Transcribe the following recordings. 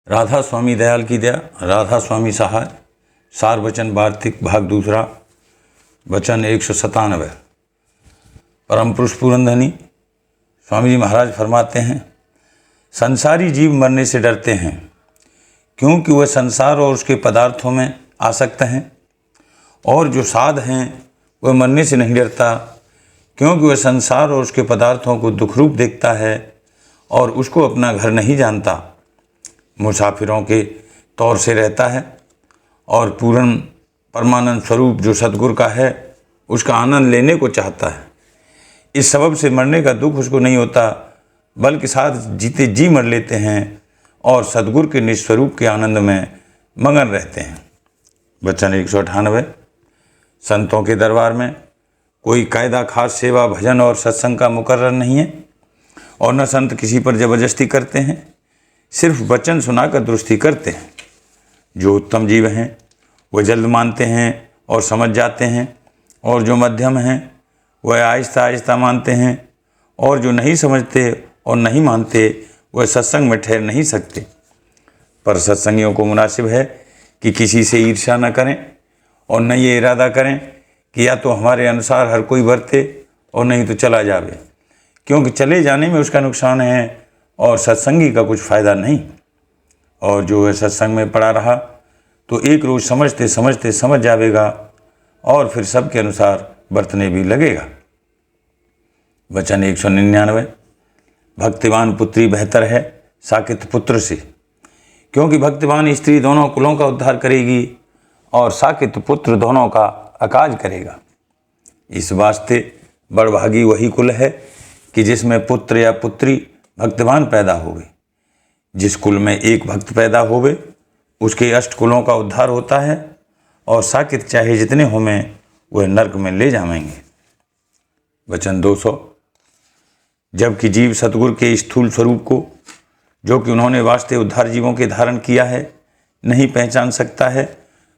राधा स्वामी दयाल की दया, राधा स्वामी सहाय, सार वचन वार्तिक भाग दूसरा, वचन 197। परम पुरुष पुरंधनी स्वामी जी महाराज फरमाते हैं, संसारी जीव मरने से डरते हैं क्योंकि वह संसार और उसके पदार्थों में आसक्त हैं, और जो साध हैं वह मरने से नहीं डरता क्योंकि वह संसार और उसके पदार्थों को दुखरूप देखता है और उसको अपना घर नहीं जानता, मुसाफिरों के तौर से रहता है और पूर्ण परमानंद स्वरूप जो सतगुरु का है उसका आनंद लेने को चाहता है। इस सबब से मरने का दुख उसको नहीं होता, बल्कि साथ जीते जी मर लेते हैं और सतगुरु के निस्वरूप के आनंद में मगन रहते हैं। वचन 198। संतों के दरबार में कोई कायदा खास सेवा भजन और सत्संग का मुकर्रर नहीं है और न संत किसी पर जबरदस्ती करते हैं, सिर्फ वचन सुनाकर दुरुस्ती करते हैं। जो उत्तम जीव हैं वह जल्द मानते हैं और समझ जाते हैं, और जो मध्यम हैं वह आहिस्ता आहिस्ता मानते हैं, और जो नहीं समझते और नहीं मानते वह सत्संग में ठहर नहीं सकते। पर सत्संगियों को मुनासिब है कि किसी से ईर्ष्या न करें और न ये इरादा करें कि या तो हमारे अनुसार हर कोई बरते और नहीं तो चला जावे, क्योंकि चले जाने में उसका नुकसान है और सत्संगी का कुछ फ़ायदा नहीं। और जो है सत्संग में पड़ा रहा तो एक रोज़ समझते समझते समझ जाएगा और फिर सबके अनुसार बरतने भी लगेगा। वचन 199। भक्तिवान पुत्री बेहतर है साकित पुत्र से, क्योंकि भक्तिवान स्त्री दोनों कुलों का उद्धार करेगी और साकित पुत्र दोनों का अकाज करेगा। इस वास्ते बड़भागी वही कुल है कि जिसमें पुत्र या पुत्री भक्तिवान पैदा होवे। जिस कुल में एक भक्त पैदा होवे उसके अष्ट कुलों का उद्धार होता है, और साकित चाहे जितने होवें वह नरक में ले जाएंगे। वचन 200। जबकि जीव सतगुरु के स्थूल स्वरूप को, जो कि उन्होंने वास्ते उद्धार जीवों के धारण किया है, नहीं पहचान सकता है,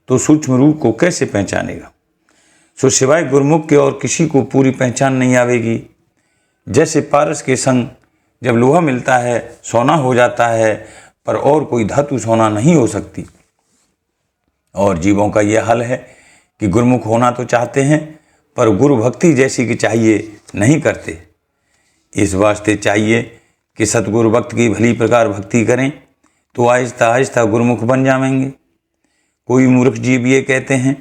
तो सूक्ष्म रूप को कैसे पहचानेगा। सो सिवाय गुरुमुख के और किसी को पूरी पहचान नहीं आवेगी। जैसे पारस के संग जब लोहा मिलता है सोना हो जाता है, पर और कोई धातु सोना नहीं हो सकती। और जीवों का यह हाल है कि गुरुमुख होना तो चाहते हैं, पर गुरु भक्ति जैसी कि चाहिए नहीं करते। इस वास्ते चाहिए कि सतगुरु भक्त की भली प्रकार भक्ति करें तो आहिस्ता आहिस्ता गुरुमुख बन जाएंगे। कोई मूर्ख जीव ये कहते हैं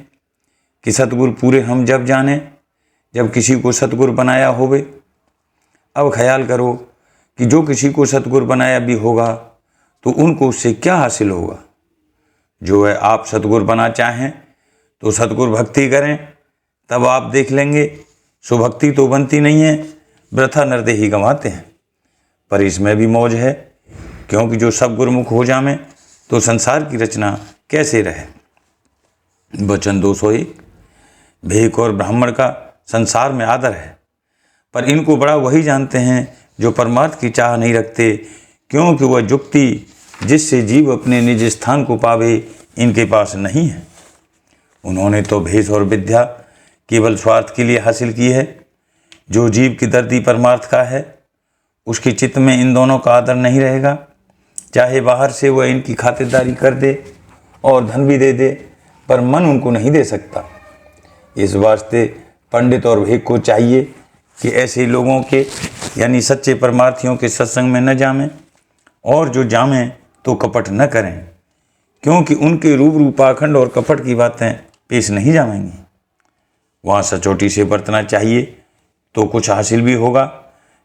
कि सतगुरु पूरे हम जब जाने जब किसी को सतगुरु बनाया होवे। अब ख्याल करो कि जो किसी को सतगुरु बनाया भी होगा तो उनको उससे क्या हासिल होगा। जो है आप सतगुरु बना चाहें तो सतगुरु भक्ति करें, तब आप देख लेंगे सो भक्ति तो बनती नहीं है, वृथा नरदेही गंवाते हैं। पर इसमें भी मौज है, क्योंकि जो सब गुरुमुख हो जावे तो संसार की रचना कैसे रहे। वचन 201। भेक और ब्राह्मण का संसार में आदर है, पर इनको बड़ा वही जानते हैं जो परमार्थ की चाह नहीं रखते, क्योंकि वह जुक्ति जिससे जीव अपने निज स्थान को पावे इनके पास नहीं है। उन्होंने तो भेष और विद्या केवल स्वार्थ के लिए हासिल की है। जो जीव की दर्दी परमार्थ का है उसके चित्त में इन दोनों का आदर नहीं रहेगा। चाहे बाहर से वह इनकी खातिरदारी कर दे और धन भी दे दे, पर मन उनको नहीं दे सकता। इस वास्ते पंडित और भेक को चाहिए कि ऐसे लोगों के यानी सच्चे परमार्थियों के सत्संग में न जामें, और जो जामें तो कपट न करें, क्योंकि उनके रूबरू पाखंड और कपट की बातें पेश नहीं जाएंगी। वहाँ सचोटी से बरतना चाहिए तो कुछ हासिल भी होगा,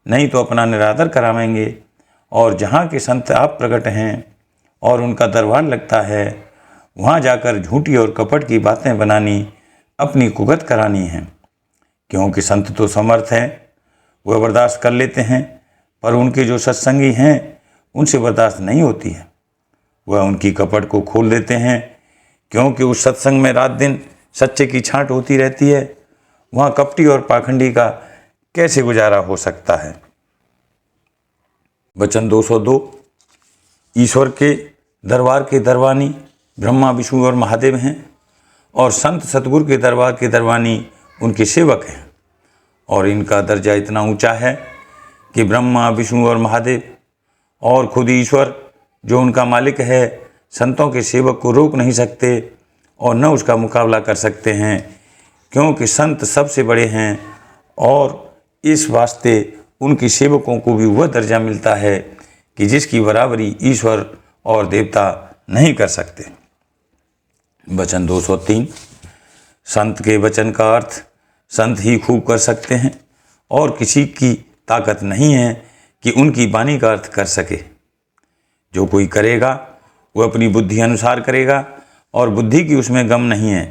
नहीं तो अपना निरादर करावेंगे। और जहाँ के संत आप प्रकट हैं और उनका दरबार लगता है, वहाँ जाकर झूठी और कपट की बातें बनानी अपनी कुगत करानी है। क्योंकि संत तो समर्थ हैं, वह बर्दाश्त कर लेते हैं, पर उनके जो सत्संगी हैं उनसे बर्दाश्त नहीं होती है। वह उनकी कपट को खोल देते हैं, क्योंकि उस सत्संग में रात दिन सच्चे की छांट होती रहती है। वहाँ कपटी और पाखंडी का कैसे गुजारा हो सकता है। वचन 202। ईश्वर के दरबार के दरबानी ब्रह्मा विष्णु और महादेव हैं, और संत सतगुरु के दरबार के दरबानी उनके सेवक हैं। और इनका दर्जा इतना ऊंचा है कि ब्रह्मा विष्णु और महादेव और खुद ईश्वर जो उनका मालिक है संतों के सेवक को रोक नहीं सकते और न उसका मुकाबला कर सकते हैं, क्योंकि संत सबसे बड़े हैं और इस वास्ते उनके सेवकों को भी वह दर्जा मिलता है कि जिसकी बराबरी ईश्वर और देवता नहीं कर सकते। वचन 203। संत के वचन का अर्थ संत ही खूब कर सकते हैं और किसी की ताकत नहीं है कि उनकी वाणी का अर्थ कर सके। जो कोई करेगा वह अपनी बुद्धि अनुसार करेगा और बुद्धि की उसमें गम नहीं है,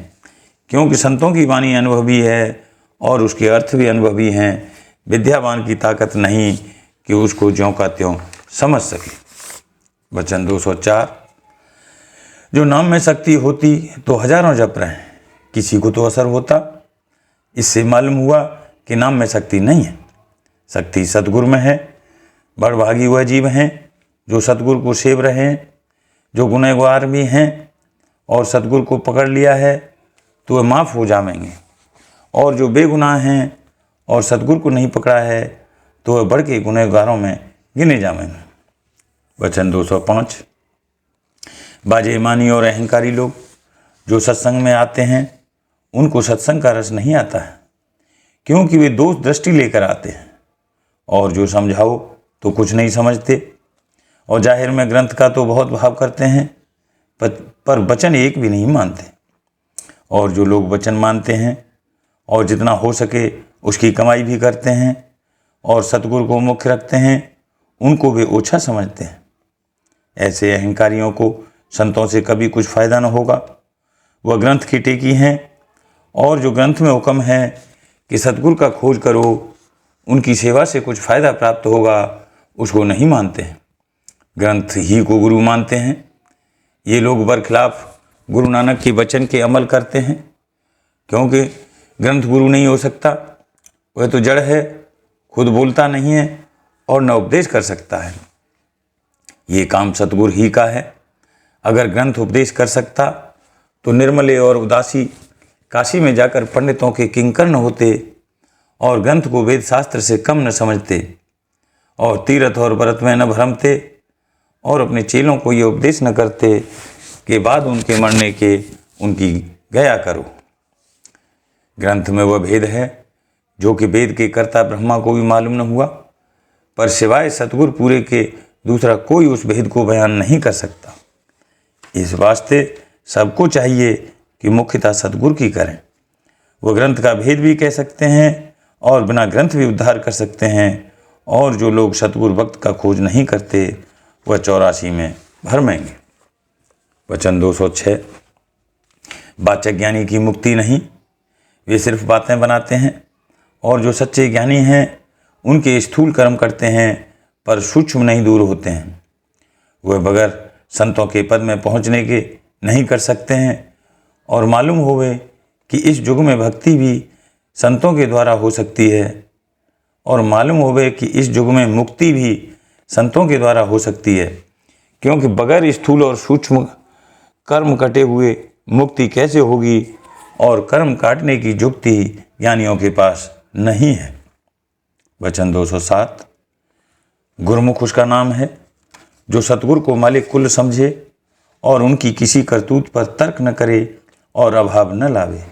क्योंकि संतों की वाणी अनुभवी है और उसके अर्थ भी अनुभवी हैं। विद्यावान की ताकत नहीं कि उसको ज्यों का त्यों समझ सके। वचन 204। जो नाम में शक्ति होती तो हजारों जप रहे, किसी को तो असर होता। इससे मालूम हुआ कि नाम में शक्ति नहीं है। शक्ति सतगुरु में है। बड़भागी वह जीव हैं जो सतगुरु को सेव रहे हैं। जो गुनहगार भी हैं और सतगुरु को पकड़ लिया है तो वह माफ़ हो जाएंगे, और जो बेगुनाह हैं और सतगुरु को नहीं पकड़ा है तो वह बढ़ के गुनहगारों में गिने जाएंगे। वचन 205। बाजे मानी और अहंकारी लोग जो सत्संग में आते हैं उनको सत्संग का रस नहीं आता है, क्योंकि वे दोष दृष्टि लेकर आते हैं, और जो समझाओ तो कुछ नहीं समझते, और जाहिर में ग्रंथ का तो बहुत भाव करते हैं पर वचन एक भी नहीं मानते। और जो लोग वचन मानते हैं और जितना हो सके उसकी कमाई भी करते हैं और सतगुरु को मुख्य रखते हैं, उनको वे ओछा समझते हैं। ऐसे अहंकारियों को संतों से कभी कुछ फायदा न होगा। वह ग्रंथ की टेकी हैं, और जो ग्रंथ में हुक्म है कि सतगुरु का खोज करो, उनकी सेवा से कुछ फायदा प्राप्त होगा, उसको नहीं मानते हैं। ग्रंथ ही को गुरु मानते हैं। ये लोग बरखिलाफ गुरु नानक के वचन के अमल करते हैं, क्योंकि ग्रंथ गुरु नहीं हो सकता। वह तो जड़ है, खुद बोलता नहीं है और न उपदेश कर सकता है। ये काम सतगुरु ही का है। अगर ग्रंथ उपदेश कर सकता तो निर्मले और उदासी काशी में जाकर पंडितों के किंकर न होते और ग्रंथ को वेद शास्त्र से कम न समझते और तीर्थ और व्रत में न भ्रमते और अपने चेलों को ये उपदेश न करते कि बाद उनके मरने के उनकी गया करो। ग्रंथ में वह भेद है जो कि वेद के कर्ता ब्रह्मा को भी मालूम न हुआ, पर सिवाय सतगुरु पूरे के दूसरा कोई उस भेद को बयान नहीं कर सकता। इस वास्ते सबको चाहिए कि मुख्यतः सतगुरु की करें। वह ग्रंथ का भेद भी कह सकते हैं और बिना ग्रंथ भी उद्धार कर सकते हैं, और जो लोग सतगुरु भक्त का खोज नहीं करते वह 84 में भरमेंगे। वचन 206। वाचक ज्ञानी की मुक्ति नहीं, वे सिर्फ बातें बनाते हैं, और जो सच्चे ज्ञानी हैं उनके स्थूल कर्म करते हैं पर सूक्ष्म नहीं दूर होते हैं। वह बगैर संतों के पद में पहुंचने के नहीं कर सकते हैं, और मालूम होवे कि इस युग में भक्ति भी संतों के द्वारा हो सकती है, और मालूम होवे कि इस युग में मुक्ति भी संतों के द्वारा हो सकती है, क्योंकि बगैर स्थूल और सूक्ष्म कर्म कटे हुए मुक्ति कैसे होगी, और कर्म काटने की युक्ति ज्ञानियों के पास नहीं है। वचन 207। गुरुमुख उसका नाम है जो सतगुरु को मालिक कुल समझे और उनकी किसी करतूत पर तर्क न करे और अभाव न लावे।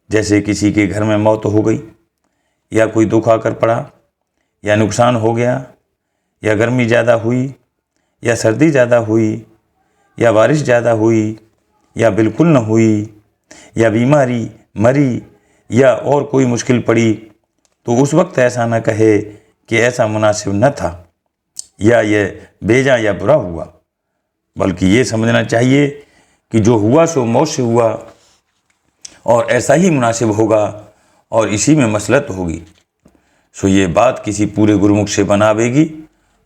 जैसे किसी के घर में मौत हो गई, या कोई दुख आकर पड़ा, या नुकसान हो गया, या गर्मी ज़्यादा हुई, या सर्दी ज़्यादा हुई, या बारिश ज़्यादा हुई, या बिल्कुल न हुई, या बीमारी मरी, या और कोई मुश्किल पड़ी, तो उस वक्त ऐसा न कहे कि ऐसा मुनासिब न था, या यह बेजा या बुरा हुआ, बल्कि ये समझना चाहिए कि जो हुआ सो मौत से हुआ और ऐसा ही मुनासिब होगा और इसी में मसलत होगी। सो ये बात किसी पूरे गुरुमुख से बनावेगी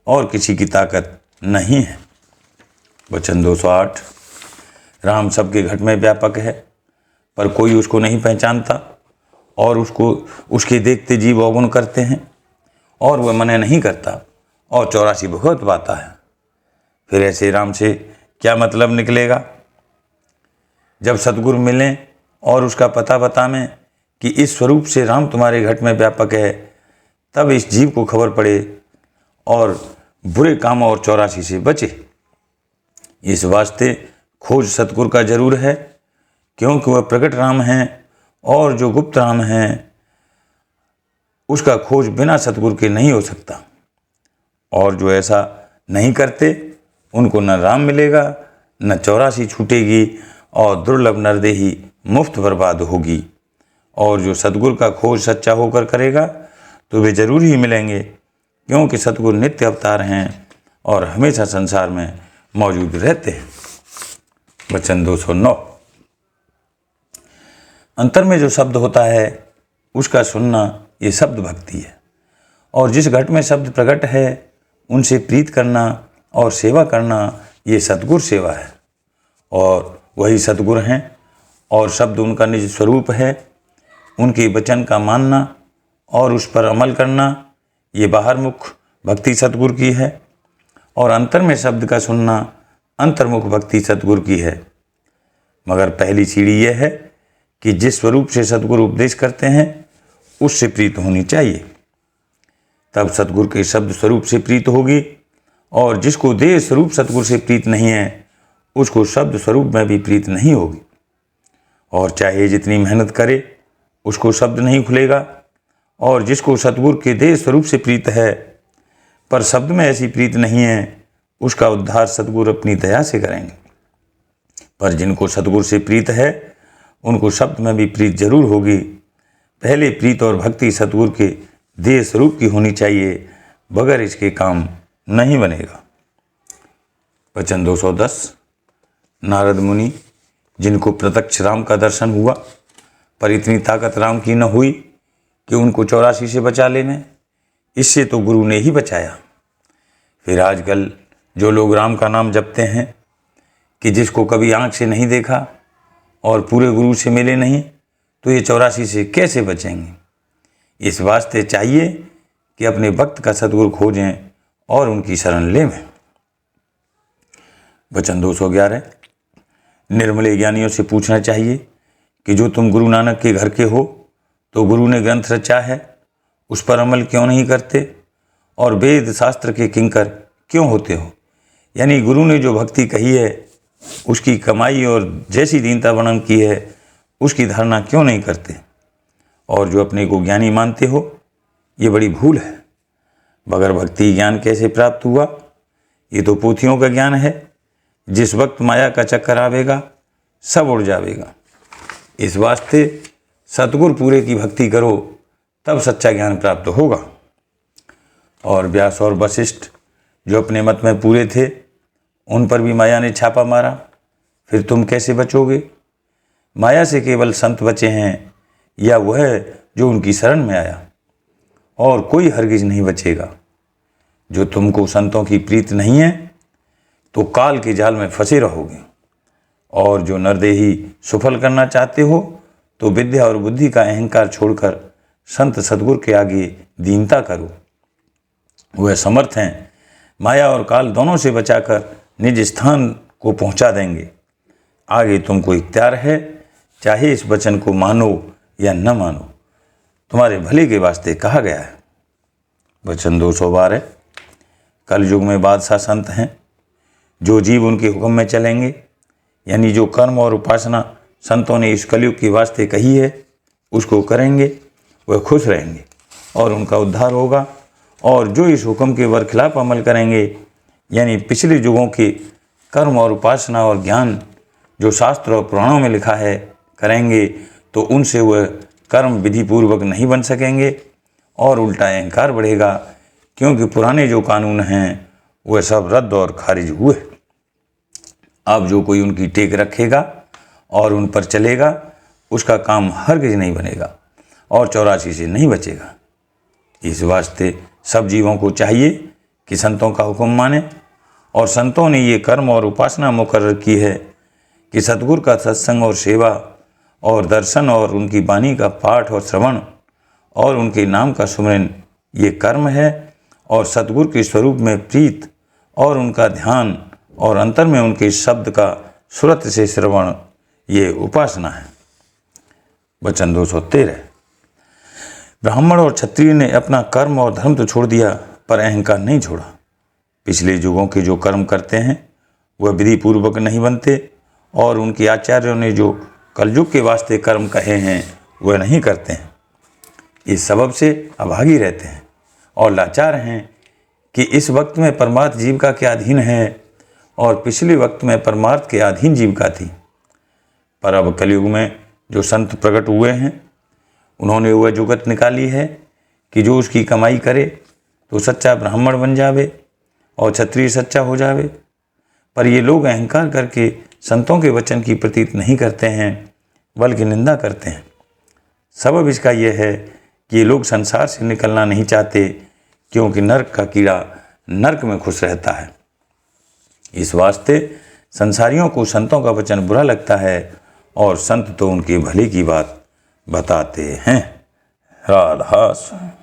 और किसी की ताकत नहीं है। वचन 208। राम सबके घट में व्यापक है, पर कोई उसको नहीं पहचानता, और उसके देखते जीव अवगुण करते हैं, और वह मने नहीं करता और 84 भुगत पाता है। फिर ऐसे राम से क्या मतलब निकलेगा? जब सतगुरु मिलें और उसका पता बतावें कि इस स्वरूप से राम तुम्हारे घट में व्यापक है, तब इस जीव को खबर पड़े और बुरे कामों और 84 से बचे। इस वास्ते खोज सतगुरु का जरूर है, क्योंकि वह प्रकट राम हैं और जो गुप्त राम हैं उसका खोज बिना सतगुरु के नहीं हो सकता। और जो ऐसा नहीं करते उनको न राम मिलेगा, न 84 छूटेगी और दुर्लभ नरदेही मुफ्त बर्बाद होगी। और जो सतगुरु का खोज सच्चा होकर करेगा तो वे जरूर ही मिलेंगे, क्योंकि सतगुरु नित्य अवतार हैं और हमेशा संसार में मौजूद रहते हैं। वचन 209। अंतर में जो शब्द होता है उसका सुनना ये शब्द भक्ति है, और जिस घट में शब्द प्रकट है उनसे प्रीत करना और सेवा करना ये सतगुरु सेवा है। और वही सतगुरु हैं और शब्द उनका निज स्वरूप है। उनके वचन का मानना और उस पर अमल करना ये बाहरमुख भक्ति सतगुरु की है, और अंतर में शब्द का सुनना अंतर्मुख भक्ति सतगुरु की है। मगर पहली सीढ़ी यह है कि जिस स्वरूप से सतगुरु उपदेश करते हैं उससे प्रीत होनी चाहिए, तब सतगुरु के शब्द स्वरूप से प्रीत होगी। और जिसको देह स्वरूप सतगुरु से प्रीत नहीं है उसको शब्द स्वरूप में भी प्रीत नहीं होगी। और चाहे जितनी मेहनत करे उसको शब्द नहीं खुलेगा। और जिसको सतगुरु के देह स्वरूप से प्रीत है पर शब्द में ऐसी प्रीत नहीं है उसका उद्धार सतगुरु अपनी दया से करेंगे। पर जिनको सतगुरु से प्रीत है उनको शब्द में भी प्रीत जरूर होगी। पहले प्रीत और भक्ति सतगुरु के देह स्वरूप की होनी चाहिए, बगैर इसके काम नहीं बनेगा। वचन 210। नारद मुनि जिनको प्रत्यक्ष राम का दर्शन हुआ पर इतनी ताकत राम की न हुई कि उनको 84 से बचा लेने, इससे तो गुरु ने ही बचाया। फिर आजकल जो लोग राम का नाम जपते हैं कि जिसको कभी आंख से नहीं देखा और पूरे गुरु से मिले नहीं, तो ये 84 से कैसे बचेंगे। इस वास्ते चाहिए कि अपने भक्त का सतगुरु खोजें और उनकी शरण लें। वचन 211। निर्मले ज्ञानियों से पूछना चाहिए कि जो तुम गुरु नानक के घर के हो तो गुरु ने ग्रंथ रचा है, उस पर अमल क्यों नहीं करते, और वेद शास्त्र के किंकर क्यों होते हो। यानी गुरु ने जो भक्ति कही है उसकी कमाई और जैसी दीनता वर्णन की है उसकी धारणा क्यों नहीं करते। और जो अपने को ज्ञानी मानते हो ये बड़ी भूल है। बगैर भक्ति ज्ञान कैसे प्राप्त हुआ, ये तो पोथियों का ज्ञान है। जिस वक्त माया का चक्कर आवेगा सब उड़ जावेगा। इस वास्ते सतगुरु पूरे की भक्ति करो तब सच्चा ज्ञान प्राप्त होगा। और व्यास और वशिष्ठ जो अपने मत में पूरे थे उन पर भी माया ने छापा मारा, फिर तुम कैसे बचोगे। माया से केवल संत बचे हैं या वह जो उनकी शरण में आया, और कोई हरगिज नहीं बचेगा। जो तुमको संतों की प्रीत नहीं है तो काल के जाल में फंसे रहोगे। और जो नरदेही सुफल करना चाहते हो तो विद्या और बुद्धि का अहंकार छोड़कर संत सतगुरु के आगे दीनता करो। वह समर्थ हैं, माया और काल दोनों से बचाकर निज स्थान को पहुंचा देंगे। आगे तुमको इख्तियार है, चाहे इस वचन को मानो या न मानो, तुम्हारे भले के वास्ते कहा गया है। वचन 212। कल युग में बादशाह संत हैं, जो जीव उनके हुक्म में चलेंगे, यानी जो कर्म और उपासना संतों ने इस कलयुग के वास्ते कही है उसको करेंगे, वह खुश रहेंगे और उनका उद्धार होगा। और जो इस हुक्म के बरखिलाफ अमल करेंगे, यानी पिछले युगों के कर्म और उपासना और ज्ञान जो शास्त्र और पुराणों में लिखा है करेंगे, तो उनसे वह कर्म विधि पूर्वक नहीं बन सकेंगे और उल्टा अहंकार बढ़ेगा, क्योंकि पुराने जो कानून हैं वह सब रद्द और खारिज हुए। अब जो कोई उनकी टेक रखेगा और उन पर चलेगा उसका काम हरगिज नहीं बनेगा और 84 से नहीं बचेगा। इस वास्ते सब जीवों को चाहिए कि संतों का हुक्म माने। और संतों ने ये कर्म और उपासना मुकर्रर की है कि सतगुरु का सत्संग और सेवा और दर्शन और उनकी वाणी का पाठ और श्रवण और उनके नाम का सुमरन ये कर्म है, और सतगुरु के स्वरूप में प्रीत और उनका ध्यान और अंतर में उनके शब्द का सुरत से श्रवण ये उपासना है। वचन 213। ब्राह्मण और क्षत्रिय ने अपना कर्म और धर्म तो छोड़ दिया पर अहंकार नहीं छोड़ा। पिछले युगों के जो कर्म करते हैं वह विधि पूर्वक नहीं बनते और उनके आचार्यों ने जो कलयुग के वास्ते कर्म कहे हैं वह नहीं करते हैं। इस सबब से अभागी रहते हैं और लाचार हैं कि इस वक्त में परमार्थ जीविका के अधीन है और पिछले वक्त में परमार्थ के अधीन जीविका थी। पर अब कलयुग में जो संत प्रकट हुए हैं उन्होंने वह जुगत निकाली है कि जो उसकी कमाई करे तो सच्चा ब्राह्मण बन जावे और क्षत्रिय सच्चा हो जावे। पर ये लोग अहंकार करके संतों के वचन की प्रतीत नहीं करते हैं बल्कि निंदा करते हैं। सबब इसका यह है कि ये लोग संसार से निकलना नहीं चाहते, क्योंकि नरक का कीड़ा नरक में खुश रहता है। इस वास्ते संसारियों को संतों का वचन बुरा लगता है और संत तो उनके भले की बात बताते हैं। राधा स्वामी।